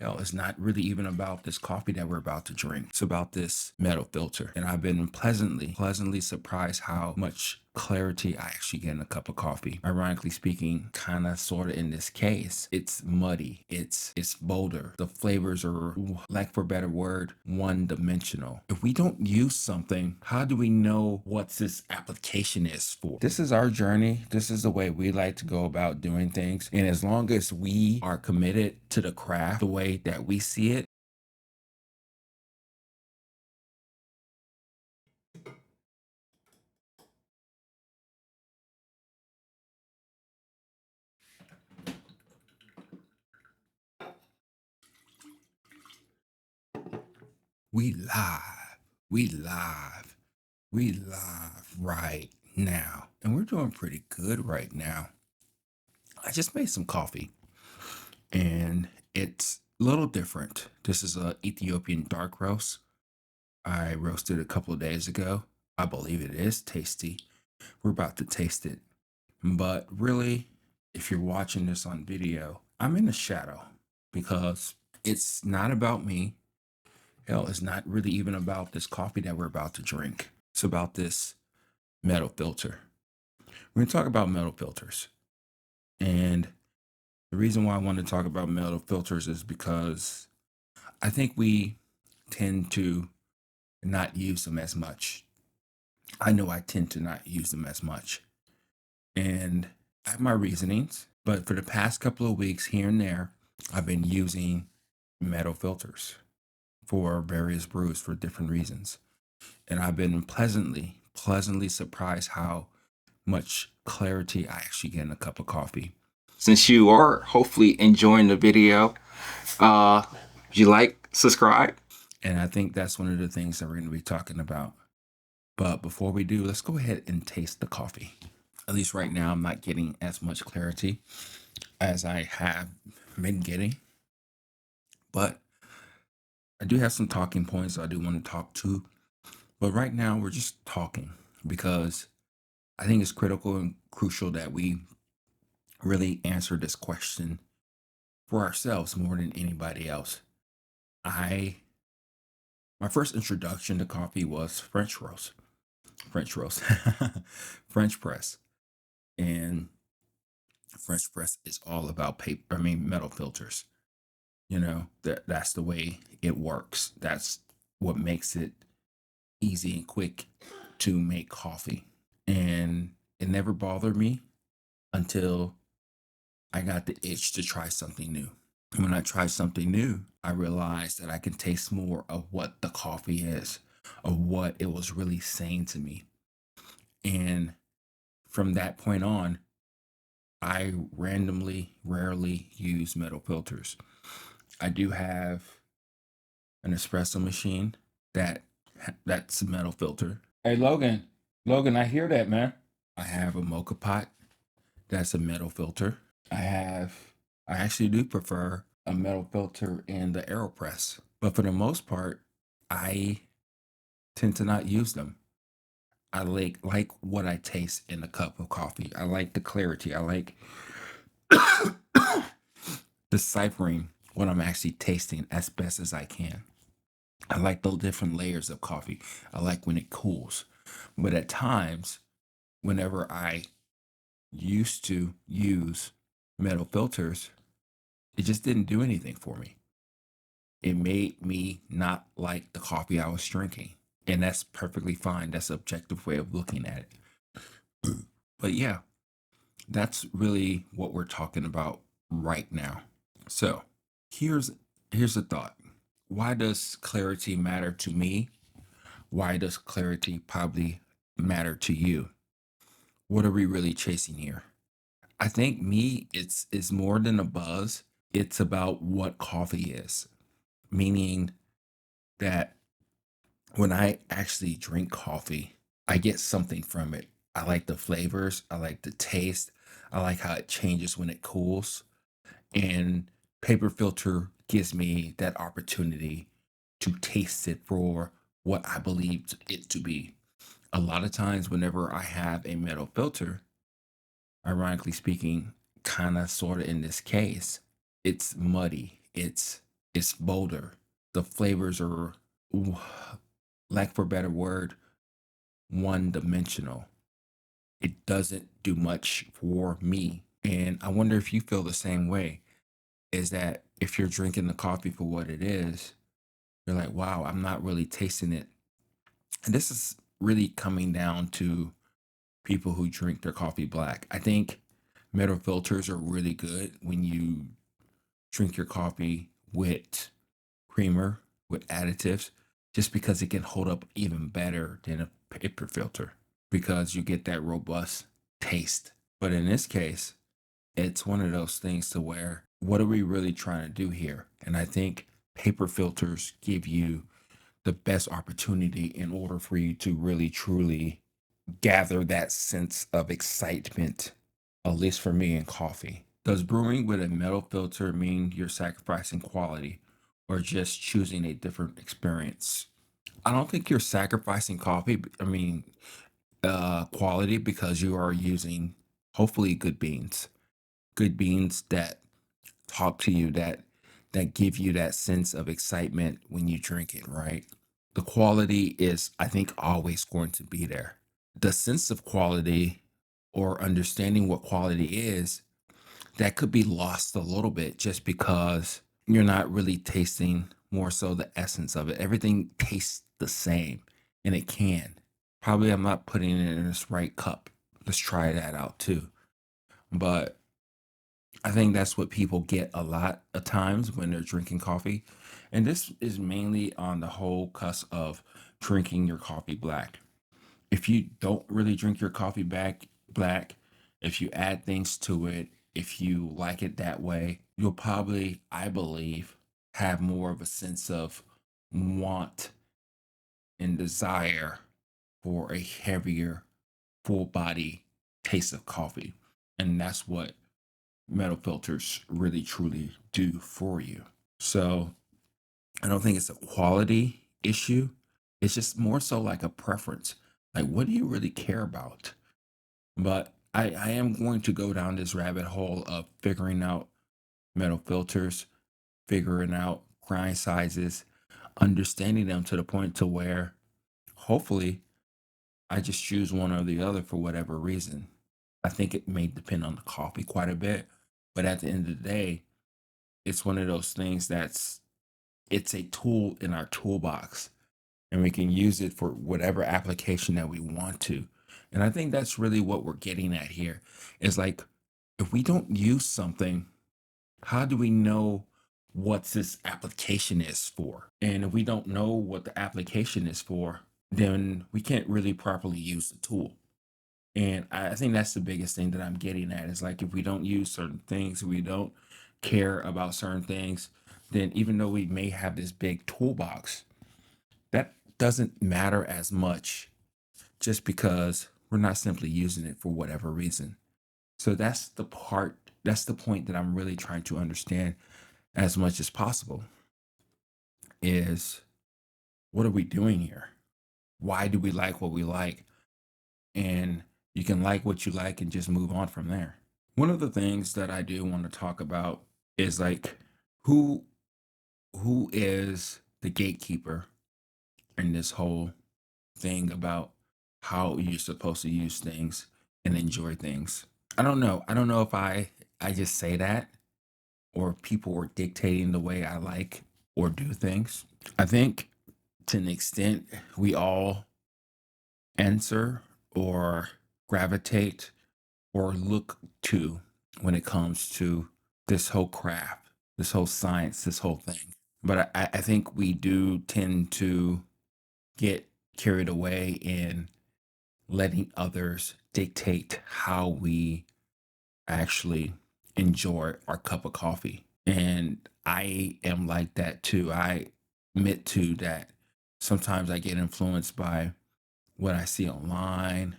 Hell, it's not really even about this coffee that we're about to drink. It's about this metal filter. And I've been pleasantly surprised how much clarity I actually get in a cup of coffee. Ironically speaking, kind of sort of in this case, it's muddy. It's bolder. The flavors are, lack for a better word, one dimensional. If we don't use something, how do we know what this application is for? This is our journey. This is the way we like to go about doing things. And as long as we are committed to the craft the way that we see it, we live, we live, we live right now. And we're doing pretty good right now. I just made some coffee and it's a little different. This is a Ethiopian dark roast. I roasted a couple of days ago. I believe it is tasty. We're about to taste it. But really, if you're watching this on video, I'm in the shadow because it's not about me. Hell, it's not really even about this coffee that we're about to drink. It's about this metal filter. We're going to talk about metal filters. And the reason why I want to talk about metal filters is because I think we tend to not use them as much. I know I tend to not use them as much. And I have my reasonings, but for the past couple of weeks here and there, I've been using metal filters for various brews for different reasons. And I've been pleasantly surprised how much clarity I actually get in a cup of coffee. Since you are hopefully enjoying the video, uh, you like, subscribe. And I think that's one of the things that we're going to be talking about. But before we do, let's go ahead and taste the coffee. At least right now, I'm not getting as much clarity as I have been getting. But I do have some talking points I do want to talk to. But right now, we're just talking because I think it's critical and crucial that we really answer this question for ourselves more than anybody else. I My first introduction to coffee was French roast, French press, and French press is all about paper. I mean, metal filters. That's the way it works. That's what makes it easy and quick to make coffee. And it never bothered me until I got the itch to try something new. And when I tried something new, I realized that I can taste more of what the coffee is, of what it was really saying to me. And from that point on, I rarely use metal filters. I do have an espresso machine that's a metal filter. Hey Logan, I hear that, man. I have a mocha pot that's a metal filter. I actually do prefer a metal filter in the AeroPress, but for the most part, I tend to not use them. I like what I taste in a cup of coffee. I like the clarity. I like deciphering what I'm actually tasting as best as I can. I like the different layers of coffee. I like when it cools. But at times, whenever I used to use metal filters, it just didn't do anything for me. It made me not like the coffee I was drinking. And that's perfectly fine. That's an objective way of looking at it. But yeah, that's really what we're talking about right now. So here's here's a thought. Why does clarity matter to me? Why does clarity probably matter to you? What are we really chasing here? I think me, it's more than a buzz. It's about what coffee is. Meaning that when I actually drink coffee, I get something from it. I like the flavors, I like the taste, I like how it changes when it cools. And paper filter gives me that opportunity to taste it for what I believed it to be. A lot of times, whenever I have a metal filter, ironically speaking, kind of sort of in this case, it's muddy. It's bolder. The flavors are, w- lack for a better word, one dimensional. It doesn't do much for me. And I wonder if you feel the same way. Is that if you're drinking the coffee for what it is, you're like, wow, I'm not really tasting it. And this is really coming down to people who drink their coffee black. I think metal filters are really good when you drink your coffee with creamer, with additives, just because it can hold up even better than a paper filter because you get that robust taste. But in this case, it's one of those things to where what are we really trying to do here? And I think paper filters give you the best opportunity in order for you to really truly gather that sense of excitement, at least for me in coffee. Does brewing with a metal filter mean you're sacrificing quality or just choosing a different experience? I don't think you're sacrificing quality because you are using hopefully good beans that talk to you, that give you that sense of excitement when you drink it, right? The quality is, I think, always going to be there. The sense of quality or understanding what quality is, that could be lost a little bit just because you're not really tasting more so the essence of it. Everything tastes the same, and it can. Probably I'm not putting it in this right cup. Let's try that out too. But I think that's what people get a lot of times when they're drinking coffee. And this is mainly on the whole cusp of drinking your coffee black. If you don't really drink your coffee black, if you add things to it, if you like it that way, you'll probably, I believe, have more of a sense of want and desire for a heavier, full body taste of coffee. And that's what metal filters really truly do for you. So I don't think it's a quality issue. It's just more so like a preference. Like, what do you really care about? But I am going to go down this rabbit hole of figuring out metal filters, figuring out grind sizes, understanding them to the point to where hopefully I just choose one or the other for whatever reason. I think it may depend on the coffee quite a bit, but at the end of the day, it's one of those things it's a tool in our toolbox and we can use it for whatever application that we want to. And I think that's really what we're getting at here. Is like if we don't use something, how do we know what this application is for? And if we don't know what the application is for, then we can't really properly use the tool. And I think that's the biggest thing that I'm getting at is like if we don't use certain things, we don't care about certain things, then even though we may have this big toolbox, that doesn't matter as much just because we're not simply using it for whatever reason. So that's the point that I'm really trying to understand as much as possible is what are we doing here? Why do we like what we like? And you can like what you like and just move on from there. One of the things that I do want to talk about is like who who is the gatekeeper in this whole thing about how you're supposed to use things and enjoy things. I don't know. I don't know if I just say that or people are dictating the way I like or do things. I think to an extent we all answer or gravitate or look to when it comes to this whole craft, this whole science, this whole thing. But I think we do tend to get carried away in letting others dictate how we actually enjoy our cup of coffee. And I am like that too. I admit to that sometimes I get influenced by what I see online,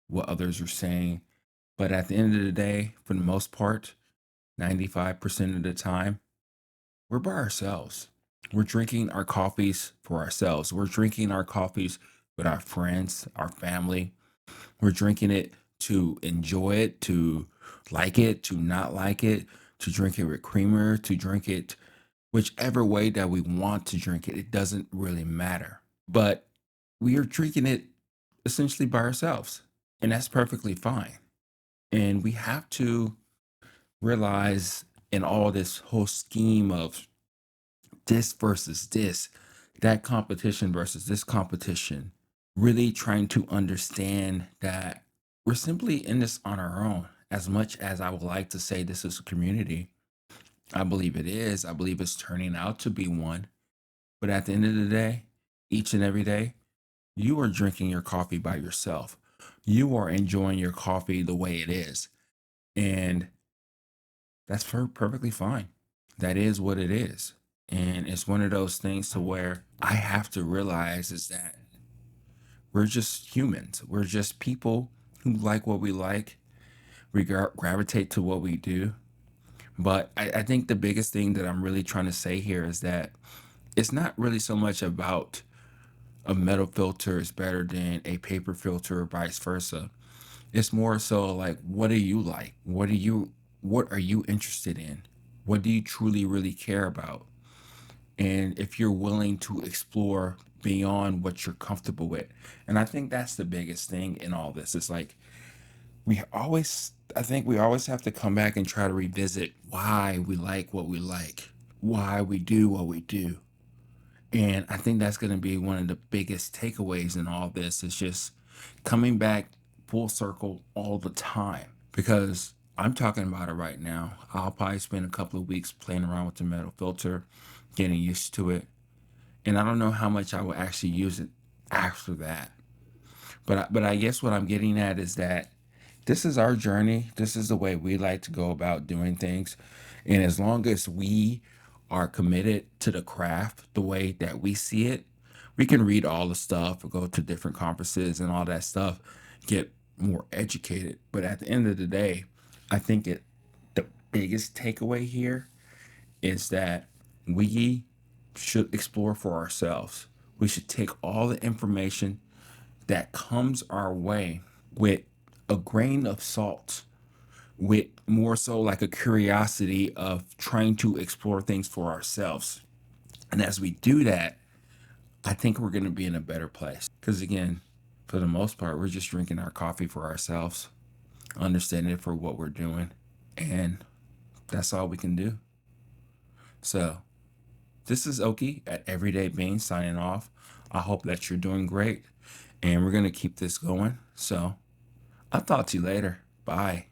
what others are saying. But at the end of the day, for the most part, 95% of the time, we're by ourselves. We're drinking our coffees for ourselves. We're drinking our coffees with our friends, our family. We're drinking it to enjoy it, to like it, to not like it, to drink it with creamer, to drink it whichever way that we want to drink it, it doesn't really matter. But we are drinking it essentially by ourselves, and that's perfectly fine. And we have to realize in all this whole scheme of this versus this, that competition versus this competition, really trying to understand that we're simply in this on our own. As much as I would like to say this is a community, I believe it is. I believe it's turning out to be one. But at the end of the day, each and every day, you are drinking your coffee by yourself. You are enjoying your coffee the way it is. And that's perfectly fine. That is what it is. And it's one of those things to where I have to realize is that we're just humans. We're just people who like what we like. We gravitate to what we do. But I think the biggest thing that I'm really trying to say here is that it's not really so much about a metal filter is better than a paper filter or vice versa. It's more so like, what do you like? What are you interested in? What do you truly really care about? And if you're willing to explore beyond what you're comfortable with. And I think that's the biggest thing in all this. It's like I think we always have to come back and try to revisit why we like what we like, why we do what we do. And I think that's going to be one of the biggest takeaways in all this is just coming back full circle all the time because I'm talking about it right now. I'll probably spend a couple of weeks playing around with the metal filter, getting used to it. And I don't know how much I will actually use it after that. But I guess what I'm getting at is that this is our journey. This is the way we like to go about doing things. And as long as we are committed to the craft the way that we see it, we can read all the stuff or go to different conferences and all that stuff, get more educated. But at the end of the day, I think the biggest takeaway here is that we should explore for ourselves. We should take all the information that comes our way with a grain of salt, with more so like a curiosity of trying to explore things for ourselves. And as we do that, I think we're going to be in a better place. Because again, for the most part, we're just drinking our coffee for ourselves, understanding it for what we're doing. And that's all we can do. So this is Oki at Everyday Bean signing off. I hope that you're doing great. And we're going to keep this going. So I'll talk to you later. Bye.